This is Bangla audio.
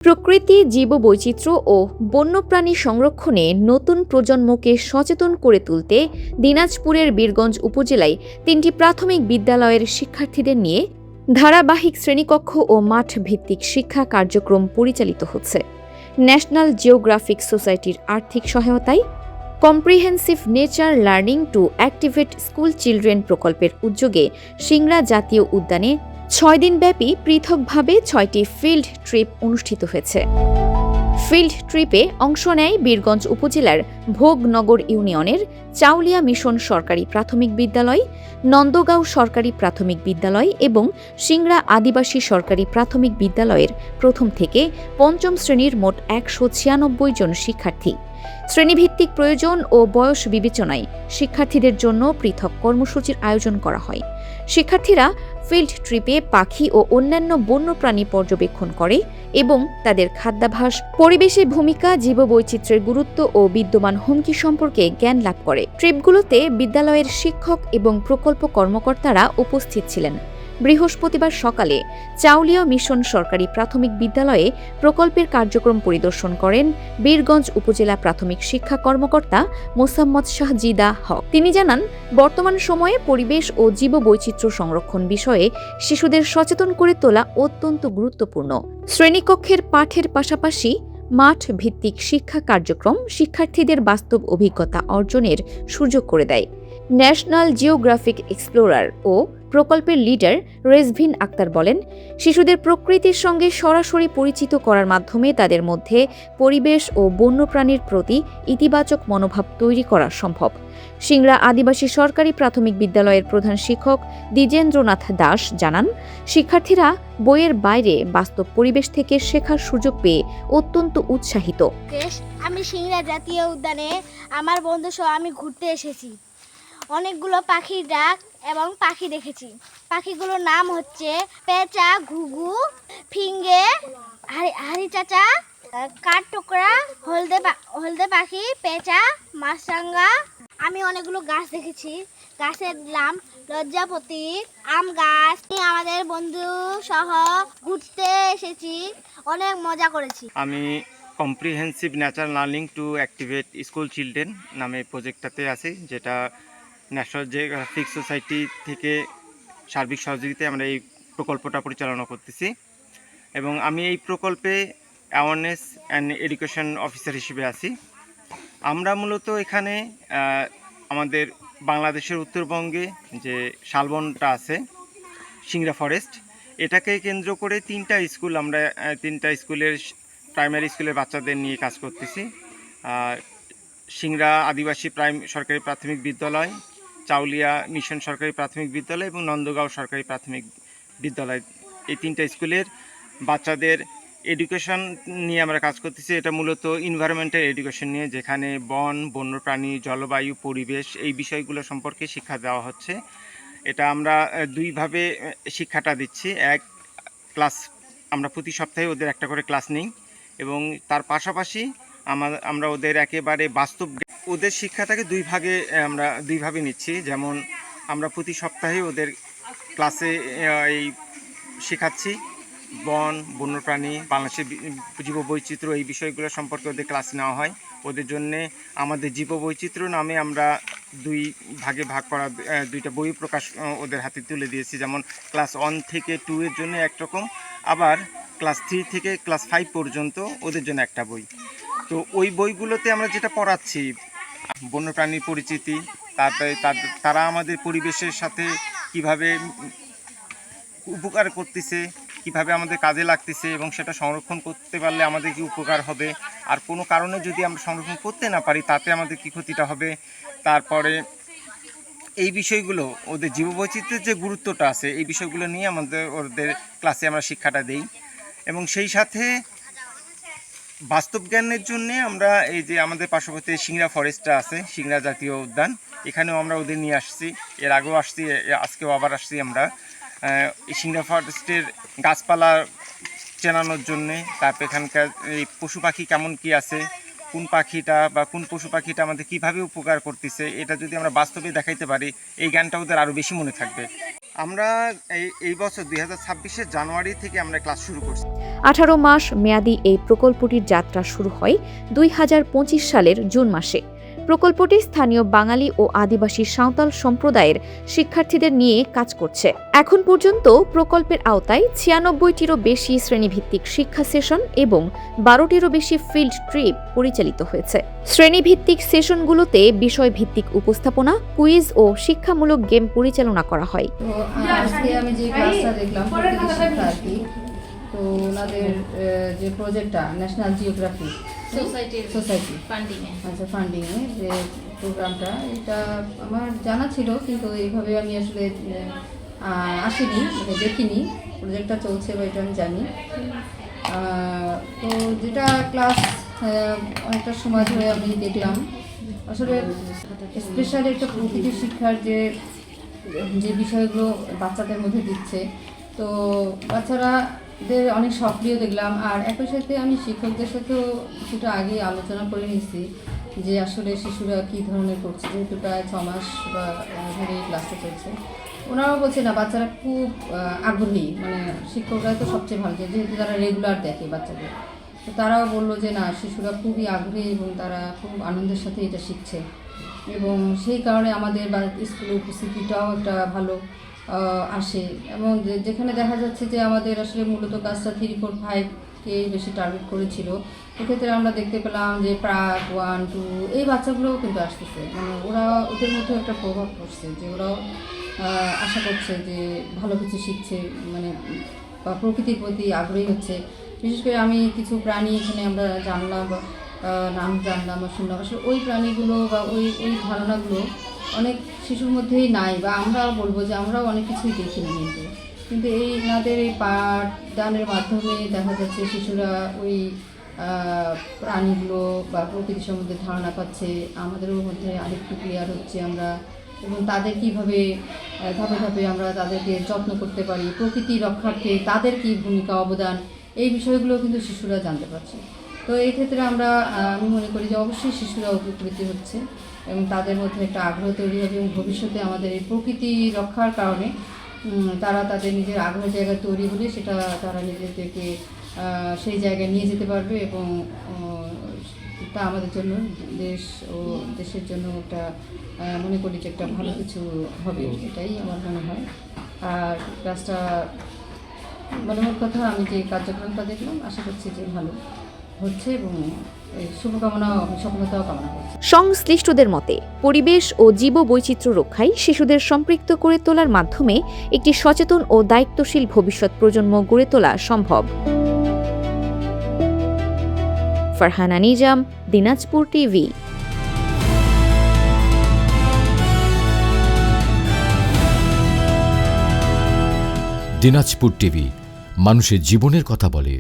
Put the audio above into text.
প্রকৃতি, জীববৈচিত্র্য ও বন্যপ্রাণী সংরক্ষণে নতুন প্রজন্মকে সচেতন করে তুলতে দিনাজপুরের বীরগঞ্জ উপজেলায় ৩টি প্রাথমিক বিদ্যালয়ের শিক্ষার্থীদের নিয়ে ধারাবাহিক শ্রেণীকক্ষ ও মাঠ ভিত্তিক শিক্ষা কার্যক্রম পরিচালিত হচ্ছে। ন্যাশনাল জিওগ্রাফিক সোসাইটির আর্থিক সহায়তায় comprehensive nature learning to activate school children প্রকল্পের উদ্যোগে সিংড়া জাতীয় উদ্যানে ৬ দিনব্যাপী পৃথকভাবে ৬টি ফিল্ড ট্রিপ অনুষ্ঠিত হয়েছে। ফিল্ড ট্রিপে অংশ নেয় বীরগঞ্জ উপজেলার ভোগনগর ইউনিয়নের চাউলিয়া মিশন সরকারি প্রাথমিক বিদ্যালয়, নন্দগাঁও সরকারি প্রাথমিক বিদ্যালয় এবং সিংড়া আদিবাসী সরকারি প্রাথমিক বিদ্যালয়ের প্রথম থেকে পঞ্চম শ্রেণীর মোট ১৯৬ জন শিক্ষার্থী। শ্রেণীভিত্তিক প্রয়োজন ও বয়স বিবেচনায় শিক্ষার্থীদের জন্য পৃথক কর্মসূচির আয়োজন করা হয়। শিক্ষার্থীরা ফিল্ড ট্রিপে পাখি ও অন্যান্য বন্যপ্রাণী পর্যবেক্ষণ করে এবং তাদের খাদ্যাভ্যাস, পরিবেশের ভূমিকা, জীববৈচিত্র্যের গুরুত্ব ও বিদ্যমান হুমকি সম্পর্কে জ্ঞান লাভ করে। ট্রিপগুলোতে বিদ্যালয়ের শিক্ষক এবং প্রকল্প কর্মকর্তারা উপস্থিত ছিলেন। বৃহস্পতিবার সকালে চাউলিয়া মিশন সরকারি প্রাথমিক বিদ্যালয়ে প্রকল্পের কার্যক্রম পরিদর্শন করেন বীরগঞ্জ উপজেলা প্রাথমিক শিক্ষা কর্মকর্তা মোসাম্মদ শাহজিদা হক। তিনি জানান, বর্তমান সময়ে পরিবেশ ও জীববৈচিত্র্য সংরক্ষণ বিষয়ে শিশুদের সচেতন করে তোলা অত্যন্ত গুরুত্বপূর্ণ। শ্রেণীকক্ষের পাঠের পাশাপাশি মাঠ ভিত্তিক শিক্ষা কার্যক্রম শিক্ষার্থীদের বাস্তব অভিজ্ঞতা অর্জনের সুযোগ করে দেয়। ন্যাশনাল জিওগ্রাফিক এক্সপ্লোরার ও প্রকল্পের লিডার রেজভিন আক্তার বলেন, শিশুদের প্রকৃতির সঙ্গে সরাসরি পরিচিত করার মাধ্যমে তাদের মধ্যে পরিবেশ ও বন্যপ্রাণীর প্রতি ইতিবাচক মনোভাব তৈরি করা সম্ভব। সিংড়া আদিবাসী সরকারি প্রাথমিক বিদ্যালয়ের প্রধান শিক্ষক দ্বিজেন্দ্রনাথ দাস জানান, শিক্ষার্থীরা বইয়ের বাইরে বাস্তব পরিবেশ থেকে শেখার সুযোগ পেয়ে অত্যন্ত উৎসাহিত। আমি সিংড়া জাতীয় উদ্যানে আমার বন্ধু সহ আমি ঘুরতে এসেছি। অনেকগুলো পাখির ডাক এবং পাখি দেখেছি। পাখিগুলোর নাম হচ্ছে পেঁচা, ঘুঘু, ফিঙ্গে, হাড়িচাচা, কাঠঠোকরা, হলদে পাখি, পেঁচা, মাছরাঙা। আমি অনেকগুলো গাছ দেখেছি। গাছের নাম লজ্জাপতি, আম গাছ। আমাদের বন্ধু সহ ঘুরতে এসেছি, অনেক মজা করেছি। আমি comprehensive nature learning to activate school children নামে প্রজেক্টটাতে আছি, যেটা ন্যাশনাল জিওগ্রাফিক সোসাইটি থেকে সার্বিক সহযোগিতায় আমরা এই প্রকল্পটা পরিচালনা করতেছি এবং আমি এই প্রকল্পে অ্যাওয়ারনেস অ্যান্ড এডুকেশন অফিসার হিসেবে আছি। আমরা মূলত এখানে আমাদের বাংলাদেশের উত্তরবঙ্গে যে শালবনটা আছে, সিংড়া ফরেস্ট, এটাকে কেন্দ্র করে তিনটা স্কুলের প্রাইমারি স্কুলের বাচ্চাদের নিয়ে কাজ করতেছি। সিংড়া আদিবাসী সরকারি প্রাথমিক বিদ্যালয়, চাউলিয়া মিশন সরকারি প্রাথমিক বিদ্যালয় এবং নন্দগাঁও সরকারি প্রাথমিক বিদ্যালয়, এই তিনটা স্কুলের বাচ্চাদের এডুকেশন নিয়ে আমরা কাজ করতেছি। এটা মূলত এনভায়রনমেন্টাল এডুকেশন নিয়ে, যেখানে বন্যপ্রাণী, জলবায়ু, পরিবেশ এই বিষয়গুলো সম্পর্কে শিক্ষা দেওয়া হচ্ছে। এটা আমরা দুইভাবে শিক্ষাটা দিচ্ছি। এক, ক্লাস আমরা প্রতি সপ্তাহে ওদের একটা করে ক্লাস নিই এবং তার পাশাপাশি আমরা ওদের একেবারে বাস্তব ওদের শিক্ষাটাকে দুইভাবে নিচ্ছি। যেমন আমরা প্রতি সপ্তাহে ওদের ক্লাসে এই শেখাচ্ছি বন্যপ্রাণী, বাংলাদেশের জীববৈচিত্র্য, এই বিষয়গুলো সম্পর্কে ওদের ক্লাস নেওয়া হয়। ওদের জন্যে আমাদের জীববৈচিত্র্য নামে আমরা দুই ভাগে ভাগ করা দুইটা বই প্রকাশ ওদের হাতে তুলে দিয়েছি। যেমন ক্লাস 1 থেকে 2 এর জন্য একরকম, আবার ক্লাস 3 থেকে ক্লাস 5 পর্যন্ত ওদের জন্য একটা বই। তো ওই বইগুলোতে আমরা যেটা পড়াচ্ছি, বন্যপ্রাণীর পরিচিতি, তারপরে তারা আমাদের পরিবেশের সাথে কিভাবে উপকার করতেছে, কিভাবে আমাদের কাজে লাগতেছে এবং সেটা সংরক্ষণ করতে পারলে আমাদের কি উপকার হবে, আর কোনো কারণে যদি আমরা সংরক্ষণ করতে না পারি তাতে আমাদের কি ক্ষতিটা হবে। তারপরে এই বিষয়গুলো, ওদের জীববৈচিত্র্যের যে গুরুত্বটা আছে, এই বিষয়গুলো নিয়ে ওদের ক্লাসে আমরা শিক্ষাটা দেই। এবং সেই সাথে বাস্তব জ্ঞানের জন্যে আমরা এই যে আমাদের পার্শ্ববর্তী সিংড়া ফরেস্টটা আছে, সিংড়া জাতীয় উদ্যান, এখানেও আমরা ওদের নিয়ে আসছি। এর আগেও আসছি, আজকেও আবার আসছি আমরা এই সিংড়া ফরেস্টের গাছপালা চেনানোর জন্যে। তারপর এখানকার এই পশু পাখি কেমন কি আছে, কোন পাখিটা বা কোন পশু পাখিটা আমাদের কীভাবে উপকার করতেছে, এটা যদি আমরা বাস্তবে দেখাইতে পারি, এই জ্ঞানটা ওদের আরও বেশি মনে থাকবে। আমরা এই বছর 2026 জানুয়ারি থেকে আমরা ক্লাস শুরু করছি। 18 মাস মেয়াদী এই প্রকল্পটির যাত্রা শুরু হয় 2025 সালের জুন মাসে। প্রকল্পটি স্থানীয় বাঙালি ও আদিবাসী সাঁওতাল সম্প্রদায়ের শিক্ষার্থীদের নিয়ে কাজ করছে। এখন পর্যন্ত প্রকল্পের আওতায় 96টিরও বেশি শ্রেণীভিত্তিক শিক্ষা সেশন এবং 12টিরও বেশি ফিল্ড ট্রিপ পরিচালিত হয়েছে। শ্রেণীভিত্তিক সেশনগুলোতে বিষয়ভিত্তিক উপস্থাপনা, কুইজ ও শিক্ষামূলক গেম পরিচালনা করা হয়। তো আজকে আমি যে ক্লাসটা দেখলাম প্রকৃতি শিক্ষা আর কি, তো ওনাদের যে প্রজেক্টটা ন্যাশনাল জিওগ্রাফি সোসাইটি আচ্ছা ফান্ডিংয়ে যে প্রোগ্রামটা, এটা আমার জানা ছিল কিন্তু এইভাবে আমি আসলে আসিনি, মানে দেখিনি প্রজেক্টটা চলছে বা এটা আমি জানি। তো যেটা ক্লাস অনেকটা সময় ধরে আমি দেখলাম, আসলে স্পেশালি একটা প্রকৃতি শিক্ষার যে বিষয়গুলো বাচ্চাদের মধ্যে দিচ্ছে, তো বাচ্চারাদের অনেক সক্রিয় দেখলাম। আর একই সাথে আমি শিক্ষকদের সাথেও কিছুটা আগে আলোচনা করে নিয়েছি যে আসলে শিশুরা কী ধরনের করছে, যেহেতু প্রায় 6 মাস বা ধরে এই ক্লাসটা চলছে। ওনারাও বলছে না বাচ্চারা খুব আগ্রহী, মানে শিক্ষকরা তো সবচেয়ে ভালো, যেহেতু তারা রেগুলার দেখে বাচ্চাদের, তো তারাও বললো যে না শিশুরা খুবই আগ্রহী এবং তারা খুব আনন্দের সাথে এটা শিখছে। এবং সেই কারণে আমাদের বা স্কুলে উপস্থিতিটাও একটা ভালো আসে। এবং যেখানে দেখা যাচ্ছে যে আমাদের আসলে মূলত কাজটা 3, 4, 5কে বেশি টার্গেট করেছিল, এক্ষেত্রে আমরা দেখতে পেলাম যে প্রাক 1, 2 এই বাচ্চাগুলোও কিন্তু আসতেছে, মানে ওরা ওদের মধ্যে একটা প্রভাব পড়ছে যে ওরাও আশা করছে যে ভালো কিছু শিখছে, মানে বা প্রকৃতির প্রতি আগ্রহী হচ্ছে। বিশেষ করে আমি কিছু প্রাণী এখানে আমরা জানলাম বা নাম জানলাম বা শুনলাম, আসলে ওই প্রাণীগুলো বা ওই ধারণাগুলো অনেক শিশুর মধ্যেই নাই, বা আমরাও বলবো যে আমরাও অনেক কিছুই দেখিনি, কিন্তু এই এনাদের এই পাঠদানের মাধ্যমে দেখা যাচ্ছে শিশুরা ওই প্রাণীগুলো বা প্রকৃতি সম্বন্ধে ধারণা পাচ্ছে, আমাদেরও মধ্যে আরেকটু ক্লিয়ার হচ্ছে আমরা, এবং তাদের কীভাবে ধাপে ধাপে আমরা তাদেরকে যত্ন করতে পারি, প্রকৃতি রক্ষার্থে তাদের কী ভূমিকা অবদান, এই বিষয়গুলো কিন্তু শিশুরা জানতে পারছে। তো এই ক্ষেত্রে আমি মনে করি যে অবশ্যই শিশুরা উপকৃত হচ্ছে এবং তাদের মধ্যে একটা আগ্রহ তৈরি হবে, এবং ভবিষ্যতে আমাদের এই প্রকৃতি রক্ষার কারণে তারা তাদের নিজের আগ্রহ জায়গা তৈরি হলে সেটা তারা নিজেদেরকে সেই জায়গায় নিয়ে যেতে পারবে, এবং তা আমাদের জন্য দেশ ও দেশের জন্য একটা মনে করি যে একটা ভালো কিছু হবে, এটাই আমার মনে হয়। আর ক্লাসটা মনে মোট কথা আমি যে কার্যক্রমটা দেখলাম আশা করছি যে ভালো হচ্ছে এবং শুভকামনা সফলতাও কামনা করছি। সংশ্লিষ্টদের মতে পরিবেশ ও জীববৈচিত্র্য রক্ষায় শিশুদের সম্পৃক্ত করে তোলার মাধ্যমে একটি সচেতন ও দায়িত্বশীল ভবিষ্যৎ প্রজন্ম গড়ে তোলা সম্ভব। ফারহানা নিজাম, দিনাজপুর টিভি। দিনাজপুর টিভি মানুষের জীবনের কথা বলে।